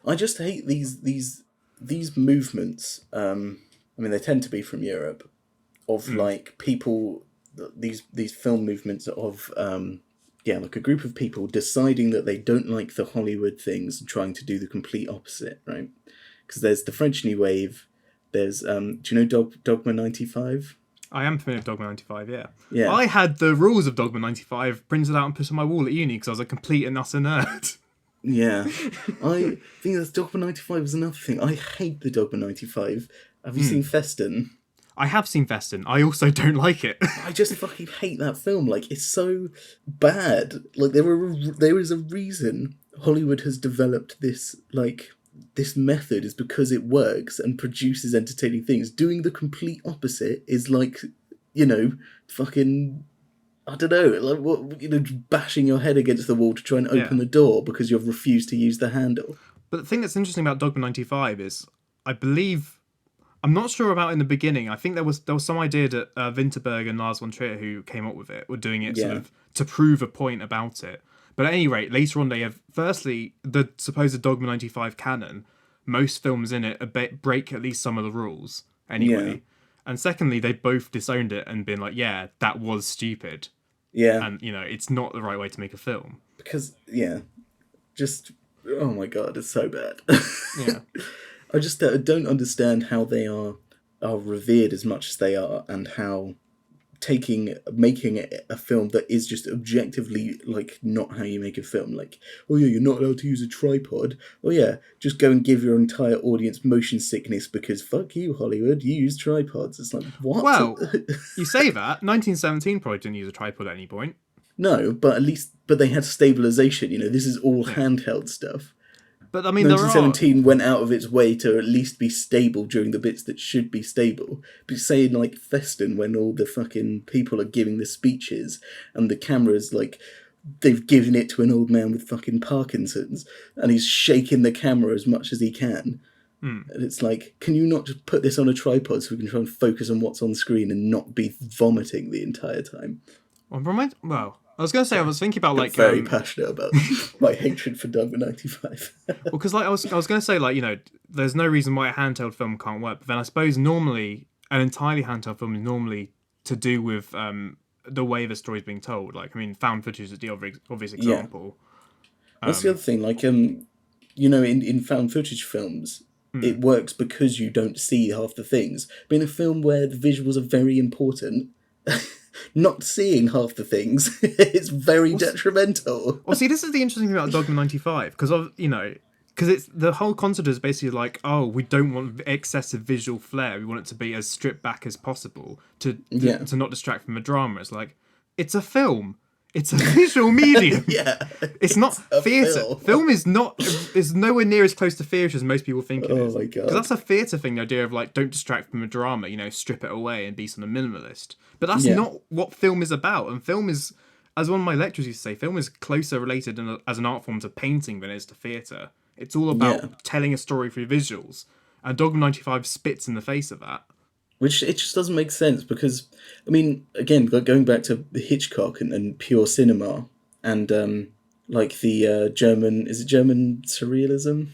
I just hate these movements. I mean, they tend to be from Europe, of Mm. like people, these film movements of yeah, like a group of people deciding that they don't like the Hollywood things and trying to do the complete opposite, right? Because there's the French New Wave. There's do you know Dogma 95? I am familiar with Dogma 95, yeah. Yeah. I had the rules of Dogma 95 printed out and put on my wall at uni because I was a complete and utter nerd. Yeah. I think that Dogma 95 is another thing. I hate the Dogma 95. Have you seen Feston? I have seen Feston. I also don't like it. I just fucking hate that film. Like, it's so bad. Like, there is a reason Hollywood has developed this, like, this method is because it works and produces entertaining things. Doing the complete opposite is like, you know, fucking, I don't know, like what, bashing your head against the wall to try and open Yeah. the door because you've refused to use the handle. But the thing that's interesting about Dogma 95 is, I believe, I'm not sure about in the beginning. I think there was some idea that Winterberg and Lars von Trier, who came up with it, were doing it sort Yeah. of to prove a point about it. But at any rate, later on they have, firstly, the supposed Dogma 95 canon. Most films in it break at least some of the rules Yeah. anyway. And secondly, they both disowned it and been like, yeah, that was stupid. Yeah. And, it's not the right way to make a film. Because, yeah, just, oh my god, it's so bad. Yeah. I just don't understand how they are revered as much as they are, and how making a film that is just objectively like not how you make a film. Like, oh yeah, you're not allowed to use a tripod. Oh yeah, just go and give your entire audience motion sickness because fuck you, Hollywood, you use tripods. It's like, what? Well, you say that. 1917 probably didn't use a tripod at any point. No, but at least they had stabilization. This is all handheld stuff. But I mean, there are 1917 went out of its way to at least be stable during the bits that should be stable. But saying like Feston, when all the fucking people are giving the speeches and the camera's like, they've given it to an old man with fucking Parkinson's and he's shaking the camera as much as he can. And it's like, can you not just put this on a tripod so we can try and focus on what's on screen and not be vomiting the entire time? Well, I was going to say, I was thinking about like very passionate about my hatred for Dogma 95. well, because like I was going to say, like, there's no reason why a handheld film can't work. But then I suppose normally an entirely handheld film is normally to do with the way the story's being told. Like, I mean, found footage is the obvious example. That's the other thing. Like, in found footage films, it works because you don't see half the things. But in a film where the visuals are very important, not seeing half the things is very detrimental. Well, see, this is the interesting thing about Dogma 95, because it's the whole concept is basically like, oh, we don't want excessive visual flair. We want it to be as stripped back as possible to not distract from the drama. It's like, it's a film. It's a visual medium. Yeah, it's not theatre. Film is nowhere near as close to theatre as most people think it is. Oh my god! Because that's a theatre thing, the idea of like, don't distract from the drama. Strip it away and be sort of minimalist. But that's not what film is about. And film is, as one of my lecturers used to say, film is closer related as an art form to painting than it is to theatre. It's all about telling a story through visuals. And Dogma 95 spits in the face of that. Which it just doesn't make sense because, I mean, again, going back to Hitchcock and pure cinema and like the German, is it German surrealism?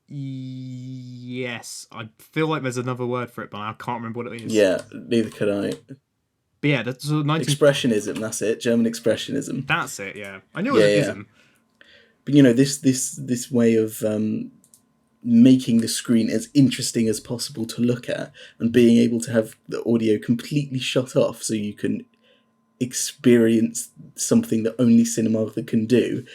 Yes. I feel like there's another word for it, but I can't remember what it is. Yeah, neither can I. But yeah, that's Expressionism, that's it. German Expressionism. That's it, yeah. I knew it was an ism. But this way of making the screen as interesting as possible to look at and being able to have the audio completely shut off so you can experience something that only cinema can do,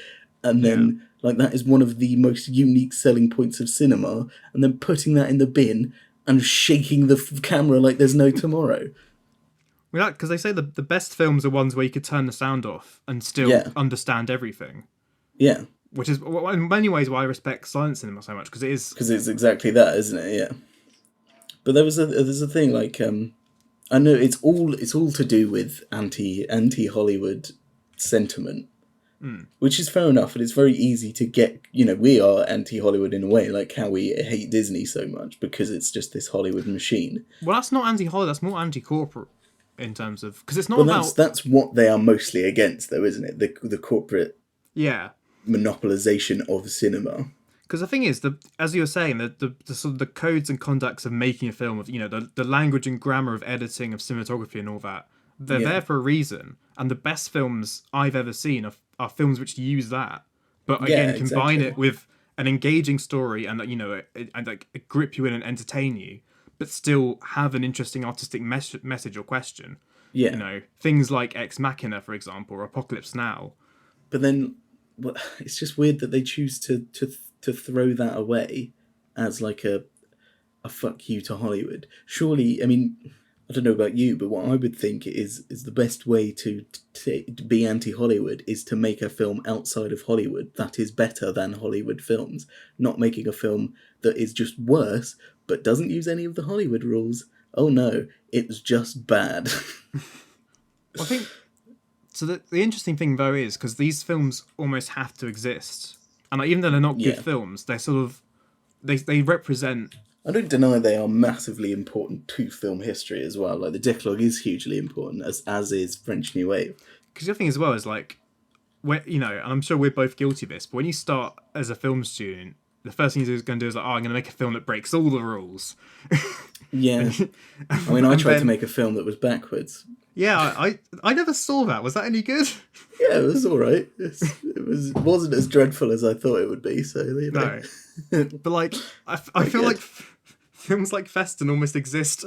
and then like that is one of the most unique selling points of cinema, and then putting that in the bin and shaking the camera like there's no tomorrow. Well, because they say the best films are ones where you could turn the sound off and still understand everything. Yeah. Which is, in many ways, why I respect silent cinema so much, because it is... Because it's exactly that, isn't it? Yeah. But there's a thing, like, I know it's all to do with anti-Hollywood sentiment, which is fair enough, and it's very easy to get, we are anti-Hollywood in a way, like how we hate Disney so much, because it's just this Hollywood machine. Well, that's not anti-Hollywood, that's more anti-corporate, in terms of... Because it's not about... That's what they are mostly against, though, isn't it? The corporate... Yeah. monopolization of cinema. Because the thing is, as you were saying, the sort of the codes and conducts of making a film, of the language and grammar of editing, of cinematography, and all that, they're Yeah. there for a reason. And the best films I've ever seen are films which use that, but Yeah, again combine exactly. it with an engaging story and and like grip you in and entertain you, but still have an interesting artistic message or question. Yeah. Things like Ex Machina, for example, or Apocalypse Now. But then, well, it's just weird that they choose to throw that away as like a fuck you to Hollywood. Surely, I mean, I don't know about you, but what I would think is the best way to be anti-Hollywood is to make a film outside of Hollywood that is better than Hollywood films, not making a film that is just worse but doesn't use any of the Hollywood rules. Oh no, it's just bad. Well, I think so. The interesting thing though is because these films almost have to exist, and like, even though they're not good Yeah. films, they're sort of they represent. I don't deny they are massively important to film history as well. Like the Decalogue is hugely important, as is French New Wave. Because the other thing as well is like, when and I'm sure we're both guilty of this, but when you start as a film student, the first thing you're going to do is like, oh, I'm going to make a film that breaks all the rules. Yeah, I mean, I And tried to then, make a film that was backwards. yeah, I never saw that. Was that any good? Yeah, it was all right. Wasn't as dreadful as I thought it would be. So you know. No, but like I feel like films like Feston almost exist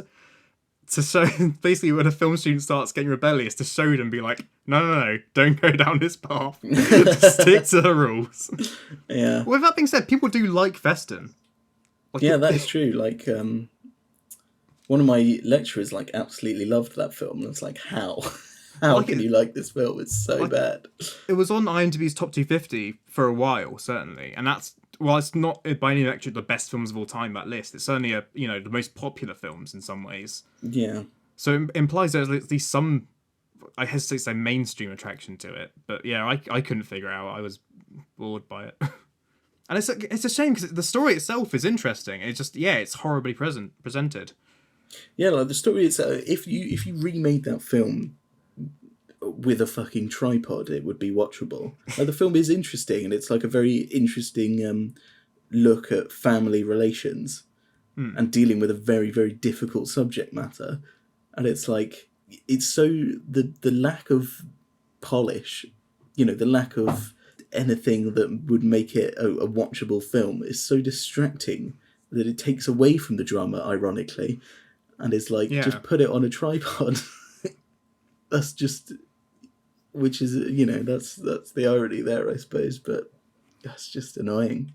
to show basically when a film student starts getting rebellious to show them, be like, no, don't go down this path. Stick to the rules. Yeah, Well, with that being said, people do like Feston. Like, yeah, that is true. Like, one of my lecturers like absolutely loved that film, and it's like, how? How Like can it- you like this film? It's so bad. It was on IMDb's top 250 for a while, certainly, and that's well, it's not by any metric the best films of all time. That list, it's certainly the most popular films in some ways. Yeah, So it implies there's at least some, I hesitate to say mainstream attraction to it, but yeah, I couldn't figure it out. I was bored by it, and it's a shame because the story itself is interesting. It's just it's horribly presented. yeah. Like the story is, if you remade that film with a fucking tripod, it would be watchable. Like, the film is interesting, and it's like a very interesting look at family relations and dealing with a very, very difficult subject matter. And it's like, it's so the lack of polish, the lack of anything that would make it a watchable film is so distracting that it takes away from the drama, ironically, and it's like, Yeah. just put it on a tripod. That's just, which is, that's the irony there, I suppose, but that's just annoying.